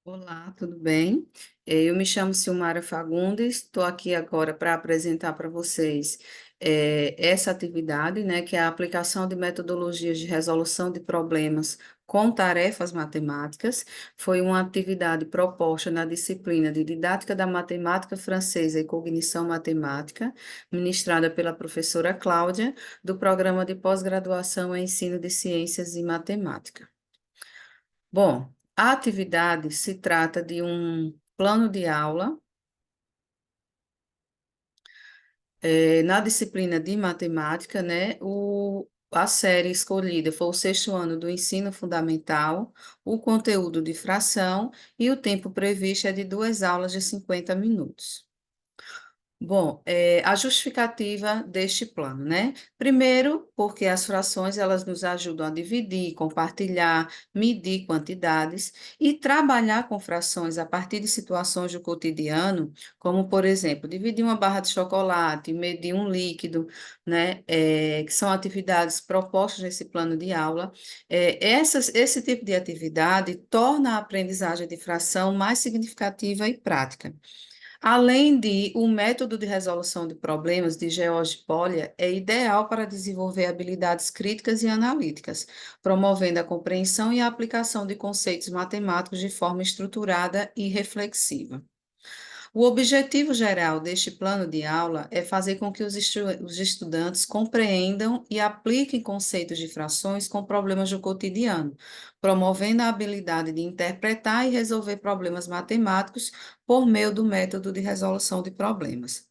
Olá, tudo bem? Eu me chamo Silmara Fagundes, estou aqui agora para apresentar para vocês essa atividade, né, que é a aplicação de metodologias de resolução de problemas com tarefas matemáticas. Foi uma atividade proposta na disciplina de Didática da Matemática Francesa e Cognição Matemática, ministrada pela professora Cláudia, do Programa de Pós-Graduação em Ensino de Ciências e Matemática. Bom, a atividade se trata de um plano de aula, na disciplina de matemática, né? A série escolhida foi o sexto ano do ensino fundamental, o conteúdo de fração e o tempo previsto é de 2 aulas de 50 minutos. Bom, a justificativa deste plano, né? Primeiro, porque as frações elas nos ajudam a dividir, compartilhar, medir quantidades e trabalhar com frações a partir de situações do cotidiano, como, por exemplo, dividir uma barra de chocolate, medir um líquido, né? Que são atividades propostas nesse plano de aula. Esse tipo de atividade torna a aprendizagem de fração mais significativa e prática. Além de, o método de resolução de problemas de George Polya é ideal para desenvolver habilidades críticas e analíticas, promovendo a compreensão e a aplicação de conceitos matemáticos de forma estruturada e reflexiva. O objetivo geral deste plano de aula é fazer com que os estudantes compreendam e apliquem conceitos de frações com problemas do cotidiano, promovendo a habilidade de interpretar e resolver problemas matemáticos por meio do método de resolução de problemas.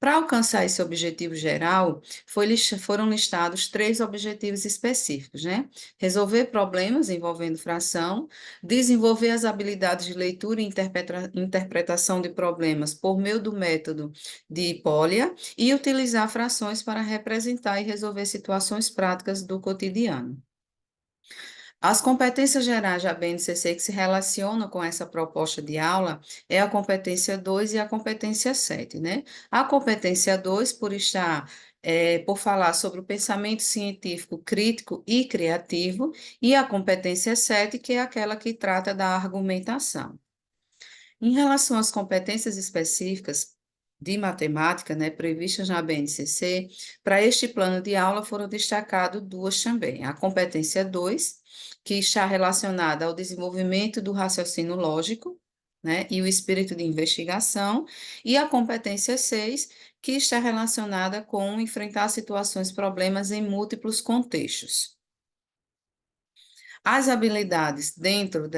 Para alcançar esse objetivo geral, foram listados 3 objetivos específicos, né? Resolver problemas envolvendo fração, desenvolver as habilidades de leitura e interpretação de problemas por meio do método de Polya e utilizar frações para representar e resolver situações práticas do cotidiano. As competências gerais da BNCC que se relacionam com essa proposta de aula é a competência 2 e a competência 7, né? A competência 2, por falar sobre o pensamento científico crítico e criativo, e a competência 7, que é aquela que trata da argumentação. Em relação às competências específicas de matemática, né, previstas na BNCC, para este plano de aula foram destacadas 2 também. A competência 2, que está relacionada ao desenvolvimento do raciocínio lógico, né, e o espírito de investigação, e a competência 6, que está relacionada com enfrentar situações, problemas em múltiplos contextos. As habilidades dentro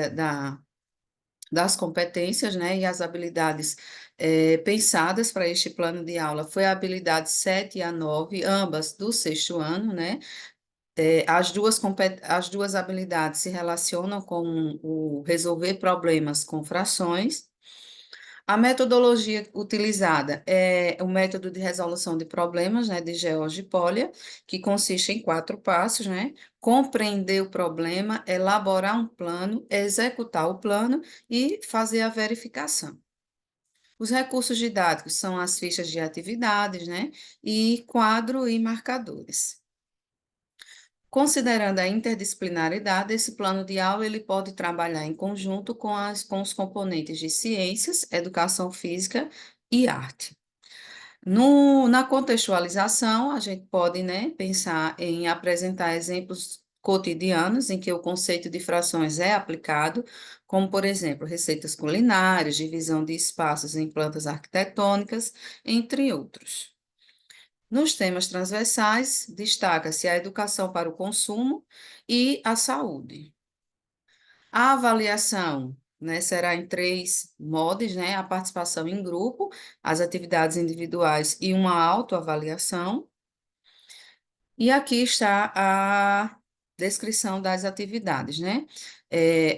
das competências, né, e as habilidades pensadas para este plano de aula foi a habilidade 7 e a 9, ambas do sexto ano, né? As duas habilidades se relacionam com o resolver problemas com frações. A metodologia utilizada é o método de resolução de problemas, né, de George Polya, que consiste em 4 passos, né? Compreender o problema, elaborar um plano, executar o plano e fazer a verificação. Os recursos didáticos são as fichas de atividades, né? E quadro e marcadores. Considerando a interdisciplinaridade, esse plano de aula ele pode trabalhar em conjunto com os componentes de ciências, educação física e arte. Na contextualização, a gente pode, né, pensar em apresentar exemplos cotidianos em que o conceito de frações é aplicado, como, por exemplo, receitas culinárias, divisão de espaços em plantas arquitetônicas, entre outros. Nos temas transversais, destaca-se a educação para o consumo e a saúde. A avaliação, né, será em 3 modos, né? A participação em grupo, as atividades individuais e uma autoavaliação. E aqui está a descrição das atividades, né?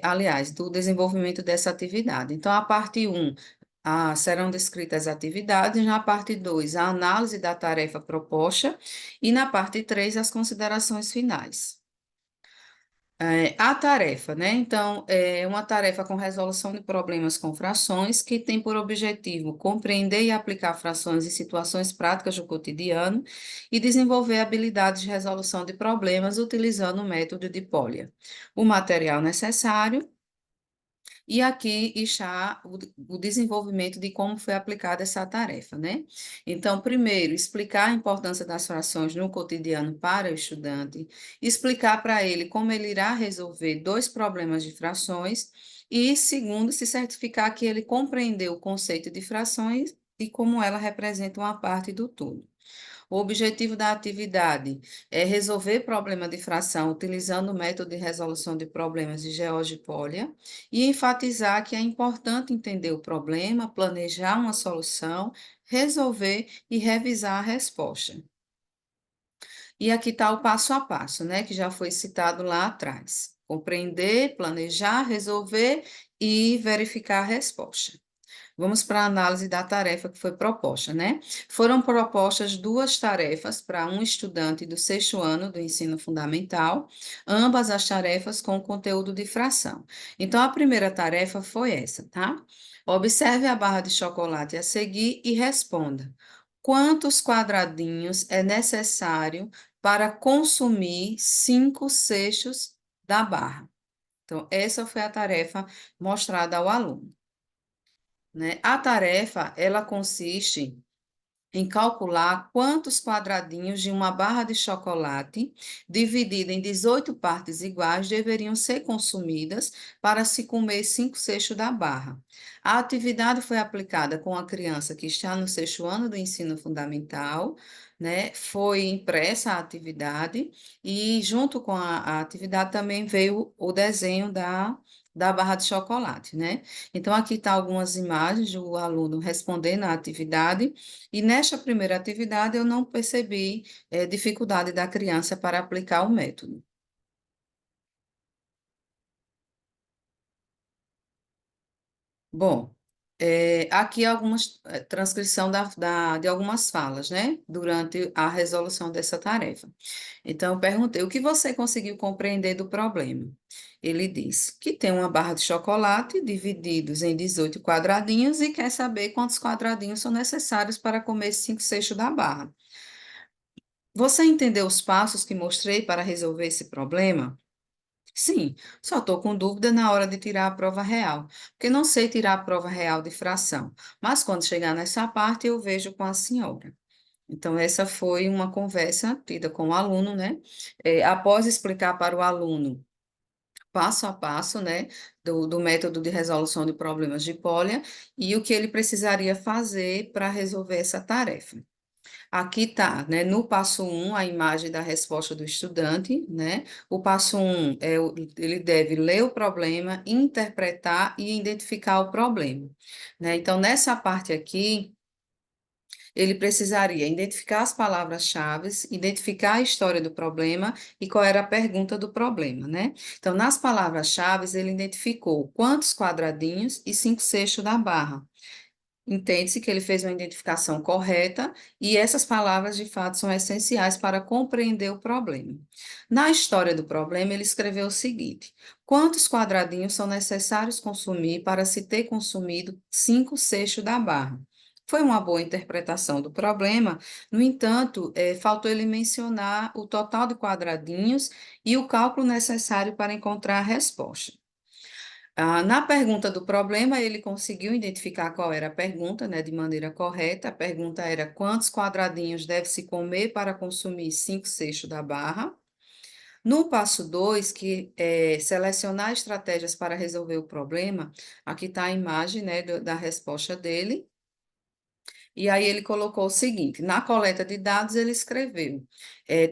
Aliás, do desenvolvimento dessa atividade. Então, a parte 1, serão descritas as atividades, na parte 2, a análise da tarefa proposta, e na parte 3, as considerações finais. A tarefa, né? Então, é uma tarefa com resolução de problemas com frações, que tem por objetivo compreender e aplicar frações em situações práticas do cotidiano e desenvolver habilidades de resolução de problemas utilizando o método de Polya. O material necessário E aqui está o desenvolvimento de como foi aplicada essa tarefa, né? Então, primeiro, explicar a importância das frações no cotidiano para o estudante, explicar para ele como ele irá resolver dois problemas de frações, e, segundo, se certificar que ele compreendeu o conceito de frações e como ela representa uma parte do todo. O objetivo da atividade é resolver problema de fração utilizando o método de resolução de problemas de GeoGebra e enfatizar que é importante entender o problema, planejar uma solução, resolver e revisar a resposta. E aqui está o passo a passo, né, que já foi citado lá atrás. Compreender, planejar, resolver e verificar a resposta. Vamos para a análise da tarefa que foi proposta, né? Foram propostas duas tarefas para um estudante do sexto ano do ensino fundamental, ambas as tarefas com conteúdo de fração. Então, a primeira tarefa foi essa, tá? Observe a barra de chocolate a seguir e responda: quantos quadradinhos é necessário para consumir 5/6 da barra? Então, essa foi a tarefa mostrada ao aluno, né? A tarefa, ela consiste em calcular quantos quadradinhos de uma barra de chocolate, dividida em 18 partes iguais, deveriam ser consumidas para se comer 5/6 da barra. A atividade foi aplicada com a criança que está no sexto ano do ensino fundamental, né? Foi impressa a atividade e, junto com a atividade, também veio o desenho da barra de chocolate, né? Então, aqui está algumas imagens do aluno respondendo à atividade, e nesta primeira atividade eu não percebi dificuldade da criança para aplicar o método. Bom, aqui algumas transcrição de algumas falas, né, durante a resolução dessa tarefa. Então, eu perguntei, o que você conseguiu compreender do problema? Ele diz que tem uma barra de chocolate divididos em 18 quadradinhos e quer saber quantos quadradinhos são necessários para comer 5/6 da barra. Você entendeu os passos que mostrei para resolver esse problema? Sim, só estou com dúvida na hora de tirar a prova real, porque não sei tirar a prova real de fração, mas quando chegar nessa parte eu vejo com a senhora. Então, essa foi uma conversa tida com o aluno, né? Após explicar para o aluno passo a passo, né, do método de resolução de problemas de Polya e o que ele precisaria fazer para resolver essa tarefa. Aqui está, né? No passo um, a imagem da resposta do estudante, né? O passo um ele deve ler o problema, interpretar e identificar o problema, né? Então, nessa parte aqui, ele precisaria identificar as palavras-chave, identificar a história do problema e qual era a pergunta do problema, né? Então, nas palavras-chave, ele identificou quantos quadradinhos e 5/6 da barra. Entende-se que ele fez uma identificação correta e essas palavras, de fato, são essenciais para compreender o problema. Na história do problema, ele escreveu o seguinte: quantos quadradinhos são necessários consumir para se ter consumido 5/6 da barra? Foi uma boa interpretação do problema, no entanto, faltou ele mencionar o total de quadradinhos e o cálculo necessário para encontrar a resposta. Na pergunta do problema, ele conseguiu identificar qual era a pergunta, né, de maneira correta. A pergunta era: quantos quadradinhos deve-se comer para consumir 5/6 da barra? No passo 2, que é selecionar estratégias para resolver o problema, aqui está a imagem, né, da resposta dele. E aí ele colocou o seguinte: na coleta de dados, ele escreveu: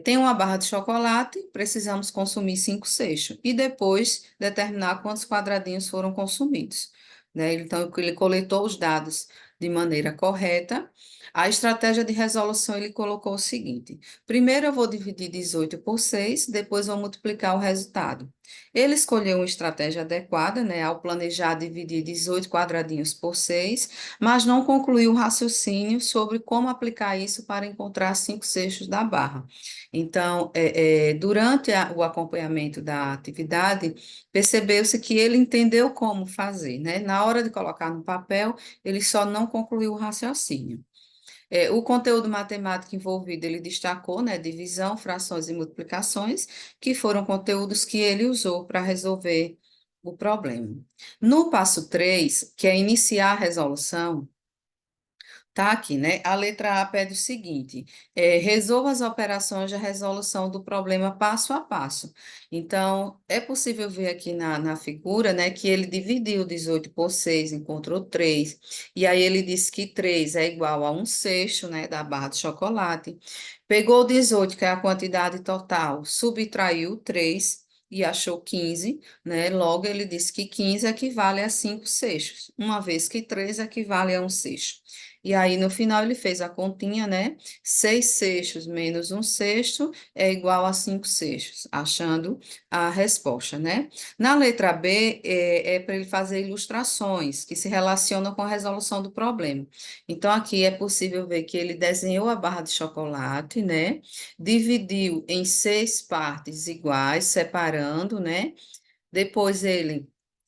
tem uma barra de chocolate, precisamos consumir 5/6, e depois determinar quantos quadradinhos foram consumidos, né? Então, ele coletou os dados de maneira correta. A estratégia de resolução, ele colocou o seguinte: primeiro eu vou dividir 18 por 6, depois vou multiplicar o resultado. Ele escolheu uma estratégia adequada, né, ao planejar dividir 18 quadradinhos por 6, mas não concluiu o raciocínio sobre como aplicar isso para encontrar 5/6 da barra. Então, durante o acompanhamento da atividade, percebeu-se que ele entendeu como fazer, né? Na hora de colocar no papel, ele só não concluiu o raciocínio. O conteúdo matemático envolvido, ele destacou, né, divisão, frações e multiplicações, que foram conteúdos que ele usou para resolver o problema. No passo 3, que é iniciar a resolução, tá aqui, né? A letra A pede o seguinte: resolva as operações de resolução do problema passo a passo. Então, é possível ver aqui na figura, né, que ele dividiu 18 por 6, encontrou 3, e aí ele disse que 3 é igual a 1/6, né, da barra de chocolate. Pegou 18, que é a quantidade total, subtraiu 3 e achou 15, né? Logo, ele disse que 15 equivale a 5/6, uma vez que 3 equivale a 1/6. E aí, no final, ele fez a continha, né? 6/6 menos 1/6 é igual a 5/6, achando a resposta, né? Na letra B, é para ele fazer ilustrações que se relacionam com a resolução do problema. Então, aqui é possível ver que ele desenhou a barra de chocolate, né? Dividiu em 6 partes iguais, separando, né? Depois ele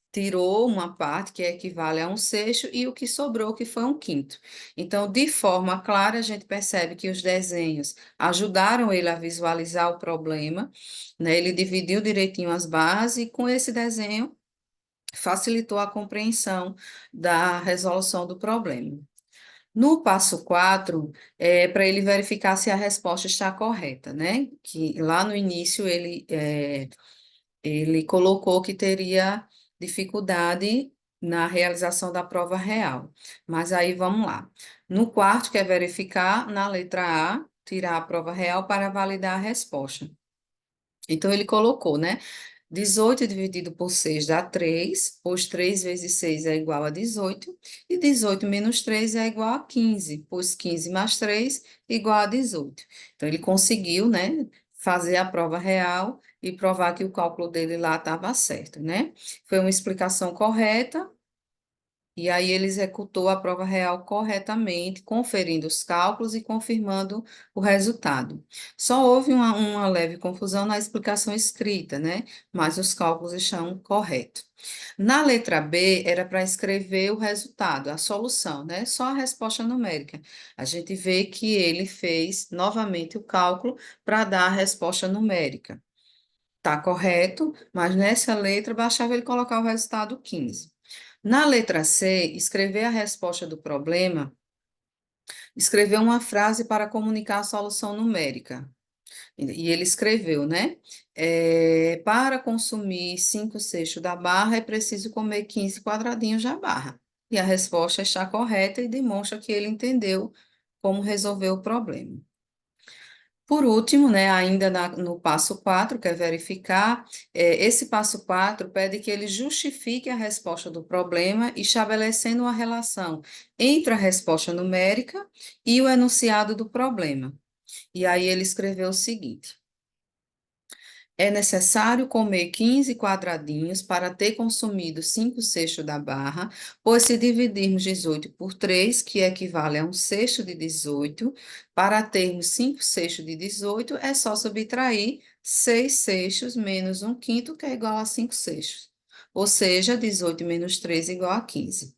tirou uma parte que equivale a 1/6 e o que sobrou, que foi 1/5. Então, de forma clara, a gente percebe que os desenhos ajudaram ele a visualizar o problema, né? Ele dividiu direitinho as barras e com esse desenho facilitou a compreensão da resolução do problema. No passo 4, é para ele verificar se a resposta está correta, né? Que lá no início ele colocou que teria dificuldade na realização da prova real. Mas aí vamos lá. No quarto, quer verificar, na letra A, tirar a prova real para validar a resposta. Então, ele colocou, né? 18 dividido por 6 dá 3, pois 3 vezes 6 é igual a 18, e 18 menos 3 é igual a 15, pois 15 mais 3 é igual a 18. Então, ele conseguiu, né, fazer a prova real e provar que o cálculo dele lá estava certo, né? Foi uma explicação correta, e aí ele executou a prova real corretamente, conferindo os cálculos e confirmando o resultado. Só houve uma leve confusão na explicação escrita, né? Mas os cálculos estão corretos. Na letra B, era para escrever o resultado, a solução, né? Só a resposta numérica. A gente vê que ele fez novamente o cálculo para dar a resposta numérica. Tá correto, mas nessa letra bastava ele colocar o resultado 15. Na letra C, escrever a resposta do problema, escrever uma frase para comunicar a solução numérica. E ele escreveu, né? Para consumir 5/6 da barra, é preciso comer 15 quadradinhos da barra. E a resposta está correta e demonstra que ele entendeu como resolver o problema. Por último, né, ainda no passo 4, que é verificar, esse passo 4 pede que ele justifique a resposta do problema, estabelecendo uma relação entre a resposta numérica e o enunciado do problema. E aí ele escreveu o seguinte: é necessário comer 15 quadradinhos para ter consumido 5/6 da barra, pois se dividirmos 18 por 3, que equivale a 1/6 de 18, para termos 5/6 de 18, é só subtrair 6/6 menos 1/5, que é igual a 5/6. Ou seja, 18 menos 3 é igual a 15.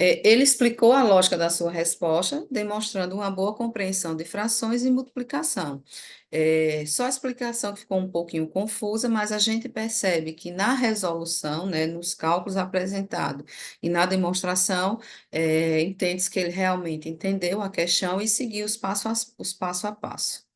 Ele explicou a lógica da sua resposta, demonstrando uma boa compreensão de frações e multiplicação. Só a explicação que ficou um pouquinho confusa, mas a gente percebe que na resolução, né, nos cálculos apresentados e na demonstração, entende-se que ele realmente entendeu a questão e seguiu os passo a passo.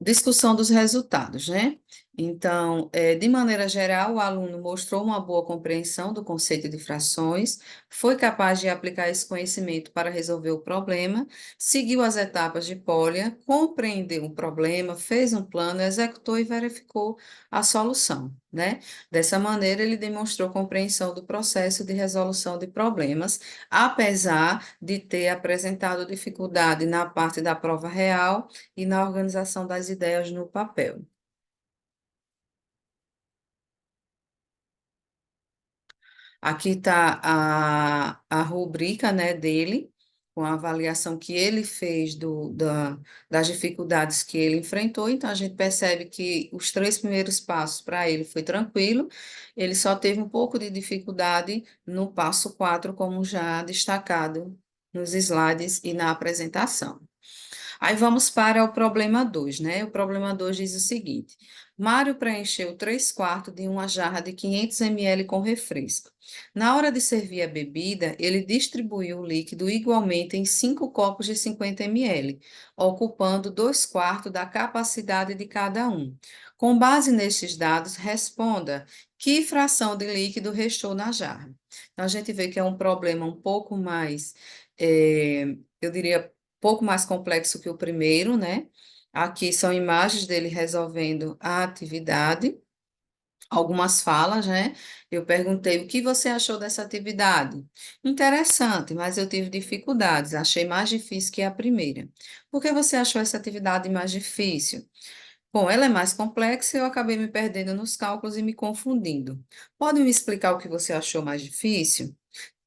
Discussão dos resultados, né? Então, de maneira geral, o aluno mostrou uma boa compreensão do conceito de frações, foi capaz de aplicar esse conhecimento para resolver o problema, seguiu as etapas de Polya, compreendeu o problema, fez um plano, executou e verificou a solução, né? Dessa maneira, ele demonstrou compreensão do processo de resolução de problemas, apesar de ter apresentado dificuldade na parte da prova real e na organização das ideias no papel. Aqui está a rubrica, né, dele, com a avaliação que ele fez das dificuldades que ele enfrentou. Então, a gente percebe que os 3 primeiros passos para ele foi tranquilo, ele só teve um pouco de dificuldade no passo 4, como já destacado nos slides e na apresentação. Aí vamos para o problema 2, né? O problema 2 diz o seguinte: Mário preencheu 3/4 de uma jarra de 500 ml com refresco. Na hora de servir a bebida, ele distribuiu o líquido igualmente em 5 copos de 50 ml, ocupando 2/4 da capacidade de cada um. Com base nestes dados, responda que fração de líquido restou na jarra. Então, a gente vê que é um problema um pouco mais, eu diria, pouco mais complexo que o primeiro, né? Aqui são imagens dele resolvendo a atividade, algumas falas, né? Eu perguntei o que você achou dessa atividade. Interessante, mas eu tive dificuldades, achei mais difícil que a primeira. Por que você achou essa atividade mais difícil? Bom, ela é mais complexa e eu acabei me perdendo nos cálculos e me confundindo. Pode me explicar o que você achou mais difícil?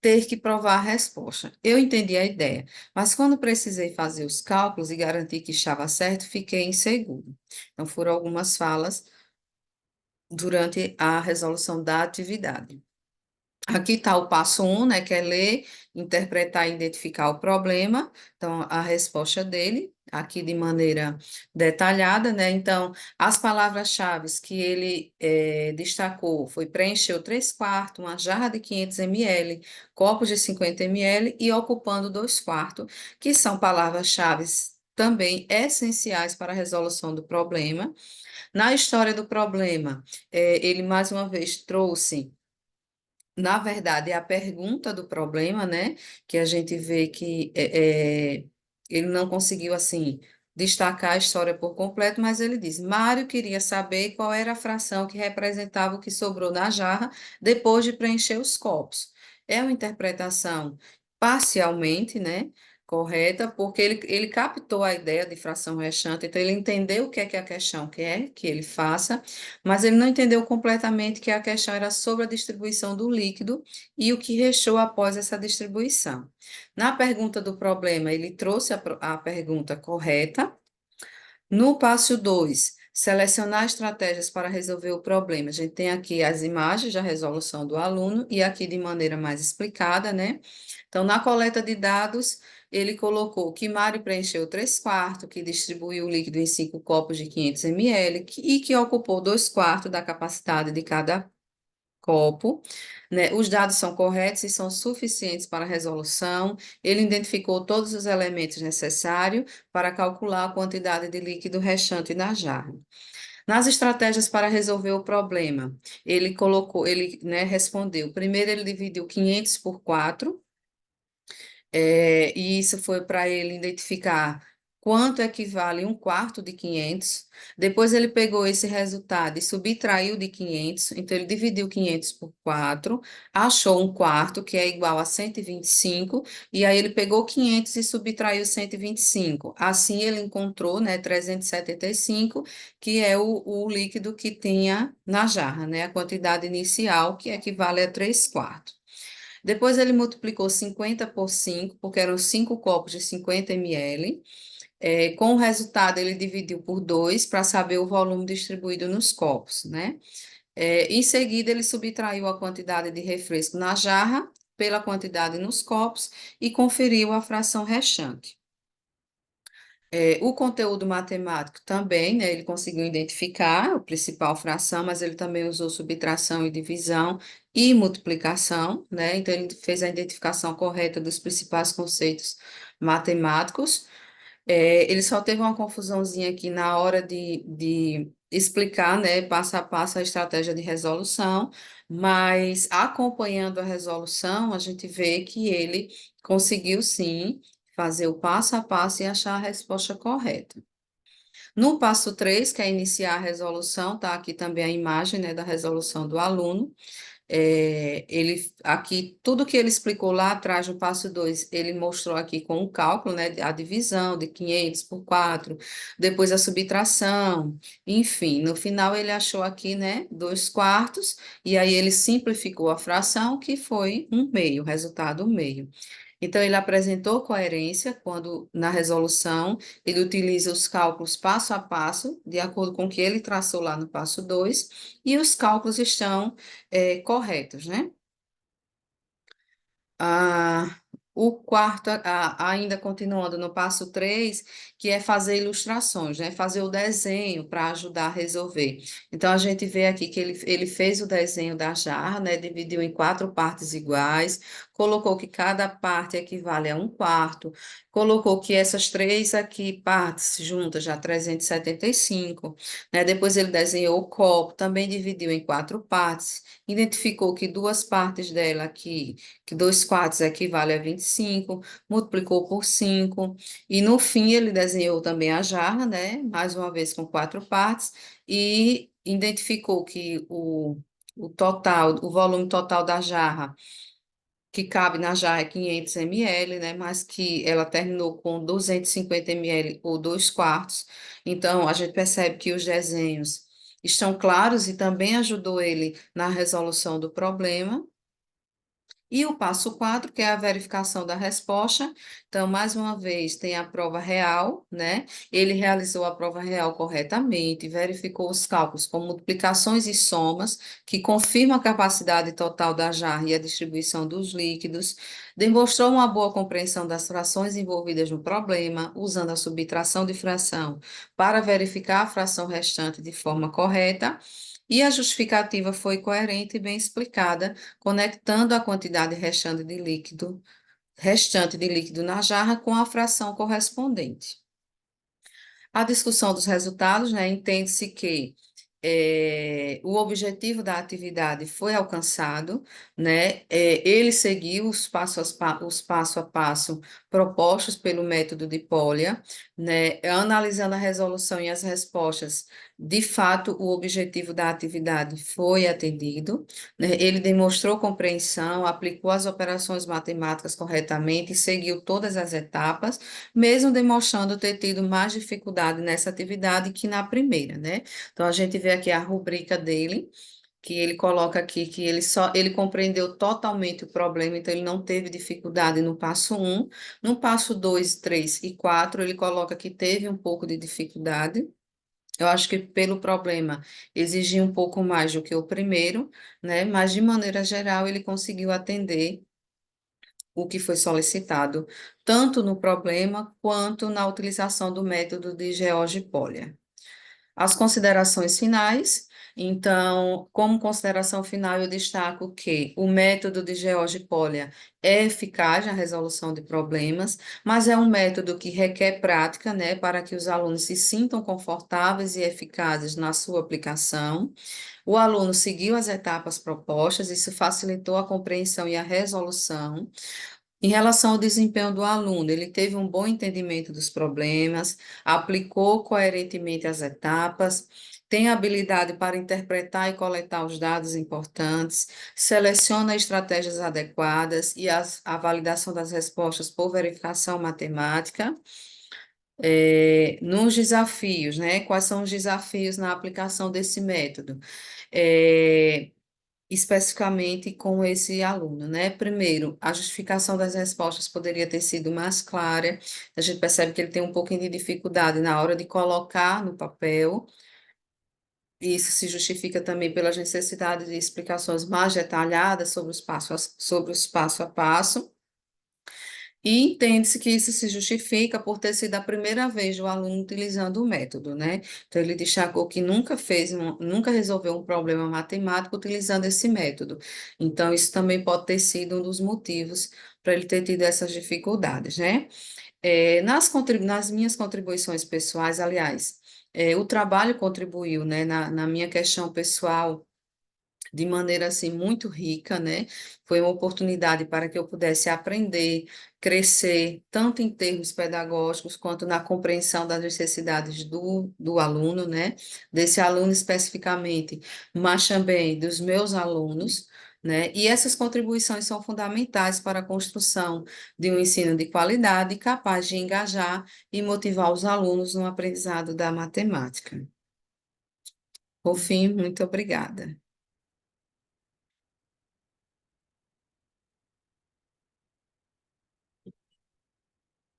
Ter que provar a resposta. Eu entendi a ideia, mas quando precisei fazer os cálculos e garantir que estava certo, fiquei inseguro. Então, foram algumas falas durante a resolução da atividade. Aqui está o passo 1, né, que é ler, interpretar e identificar o problema. Então, a resposta dele, aqui de maneira detalhada, né? Então, as palavras-chave que ele destacou foi preencheu 3/4, uma jarra de 500 ml, copos de 50 ml e ocupando 2/4, que são palavras-chave também essenciais para a resolução do problema. Na história do problema, ele mais uma vez trouxe, na verdade, é a pergunta do problema, né? Que a gente vê que ele não conseguiu, assim, destacar a história por completo, mas ele diz: Mário queria saber qual era a fração que representava o que sobrou na jarra depois de preencher os copos. É uma interpretação parcialmente, né? Correta, porque ele captou a ideia de fração restante, então ele entendeu o que é a questão quer que ele faça, mas ele não entendeu completamente que a questão era sobre a distribuição do líquido e o que restou após essa distribuição. Na pergunta do problema, ele trouxe a pergunta correta. No passo 2, selecionar estratégias para resolver o problema. A gente tem aqui as imagens da resolução do aluno e aqui de maneira mais explicada, né? Então, na coleta de dados, ele colocou que Mário preencheu 3/4, que distribuiu o líquido em 5 copos de 500 ml e que ocupou 2/4 da capacidade de cada copo, né? Os dados são corretos e são suficientes para a resolução. Ele identificou todos os elementos necessários para calcular a quantidade de líquido restante na jarra. Nas estratégias para resolver o problema, ele colocou, ele, né, respondeu. Primeiro, ele dividiu 500 por 4, e isso foi para ele identificar quanto equivale 1/4 de 500. Depois ele pegou esse resultado e subtraiu de 500. Então ele dividiu 500 por 4, achou 1/4, que é igual a 125, e aí ele pegou 500 e subtraiu 125. Assim ele encontrou, né, 375, que é o líquido que tinha na jarra, né, a quantidade inicial, que equivale a 3/4. Depois ele multiplicou 50 por 5, porque eram 5 copos de 50 ml. Com o resultado, ele dividiu por 2 para saber o volume distribuído nos copos, né? Em seguida, ele subtraiu a quantidade de refresco na jarra pela quantidade nos copos e conferiu a fração restante. O conteúdo matemático também, né, ele conseguiu identificar a principal fração, mas ele também usou subtração e divisão e multiplicação, né? Então, ele fez a identificação correta dos principais conceitos matemáticos. Ele só teve uma confusãozinha aqui na hora de explicar, né, passo a passo a estratégia de resolução, mas acompanhando a resolução, a gente vê que ele conseguiu sim fazer o passo a passo e achar a resposta correta. No passo 3, que é iniciar a resolução, tá aqui também a imagem, né, da resolução do aluno. Ele aqui, tudo que ele explicou lá atrás no passo 2, ele mostrou aqui com o cálculo, né, a divisão de 500 por 4, depois a subtração, enfim, no final ele achou aqui, né, 2/4, e aí ele simplificou a fração, que foi 1/2, o resultado 1/2. Então, ele apresentou coerência quando, na resolução, ele utiliza os cálculos passo a passo, de acordo com o que ele traçou lá no passo 2, e os cálculos estão corretos, né? Ah, O quarto, ainda continuando no passo 3, que é fazer ilustrações, né? Fazer o desenho para ajudar a resolver. Então, a gente vê aqui que ele fez o desenho da jarra, né? Dividiu em quatro partes iguais, colocou que cada parte equivale a um quarto, colocou que essas três aqui partes juntas já 375, né? Depois ele desenhou o copo, também dividiu em quatro partes, identificou que duas partes dela aqui, que dois quartos equivale a 25, multiplicou por 5, e no fim ele desenhou também a jarra, né? Mais uma vez com quatro partes, e identificou que o total, o volume total da jarra que cabe na jarra é 500 ml, né? Mas que ela terminou com 250 ml ou 2 quartos. Então, a gente percebe que os desenhos estão claros e também ajudou ele na resolução do problema. E o passo 4, que é a verificação da resposta. Então, mais uma vez, tem a prova real, né? Ele realizou a prova real corretamente, verificou os cálculos com multiplicações e somas, que confirmam a capacidade total da jarra e a distribuição dos líquidos, demonstrou uma boa compreensão das frações envolvidas no problema, usando a subtração de fração para verificar a fração restante de forma correta. E a justificativa foi coerente e bem explicada, conectando a quantidade restante de líquido na jarra com a fração correspondente. A discussão dos resultados, né, entende-se que o objetivo da atividade foi alcançado, né, ele seguiu os passo a passo propostos pelo método de Polya, né, analisando a resolução e as respostas, de fato, o objetivo da atividade foi atendido, né, ele demonstrou compreensão, aplicou as operações matemáticas corretamente e seguiu todas as etapas, mesmo demonstrando ter tido mais dificuldade nessa atividade que na primeira, né? Então a gente vê aqui a rubrica dele, que ele coloca aqui que ele compreendeu totalmente o problema, então ele não teve dificuldade no passo 1. No passo 2, 3 e 4, ele coloca que teve um pouco de dificuldade. Eu acho que pelo problema exigia um pouco mais do que o primeiro, né? Mas de maneira geral ele conseguiu atender o que foi solicitado, tanto no problema quanto na utilização do método de George-Polya. As considerações finais. Então, como consideração final, eu destaco que o método de George-Polya é eficaz na resolução de problemas, mas é um método que requer prática, né, para que os alunos se sintam confortáveis e eficazes na sua aplicação. O aluno seguiu as etapas propostas, isso facilitou a compreensão e a resolução. Em relação ao desempenho do aluno, ele teve um bom entendimento dos problemas, aplicou coerentemente as etapas, tem habilidade para interpretar e coletar os dados importantes, seleciona estratégias adequadas e a validação das respostas por verificação matemática. Nos desafios, né? Quais são os desafios na aplicação desse método? É, especificamente com esse aluno, né? Primeiro, a justificação das respostas poderia ter sido mais clara. A gente percebe que ele tem um pouquinho de dificuldade na hora de colocar no papel. Isso se justifica também pelas necessidades de explicações mais detalhadas sobre os passo a passo. E entende-se que isso se justifica por ter sido a primeira vez do aluno utilizando o método, né? Então, ele destacou que nunca resolveu um problema matemático utilizando esse método. Então, isso também pode ter sido um dos motivos para ele ter tido essas dificuldades, né? Nas minhas contribuições pessoais, aliás, o trabalho contribuiu, né, na minha questão pessoal de maneira assim muito rica, né? Foi uma oportunidade para que eu pudesse aprender, crescer, tanto em termos pedagógicos quanto na compreensão das necessidades do aluno, né? Desse aluno especificamente, mas também dos meus alunos. Né? E essas contribuições são fundamentais para a construção de um ensino de qualidade capaz de engajar e motivar os alunos no aprendizado da matemática. Por fim, muito obrigada.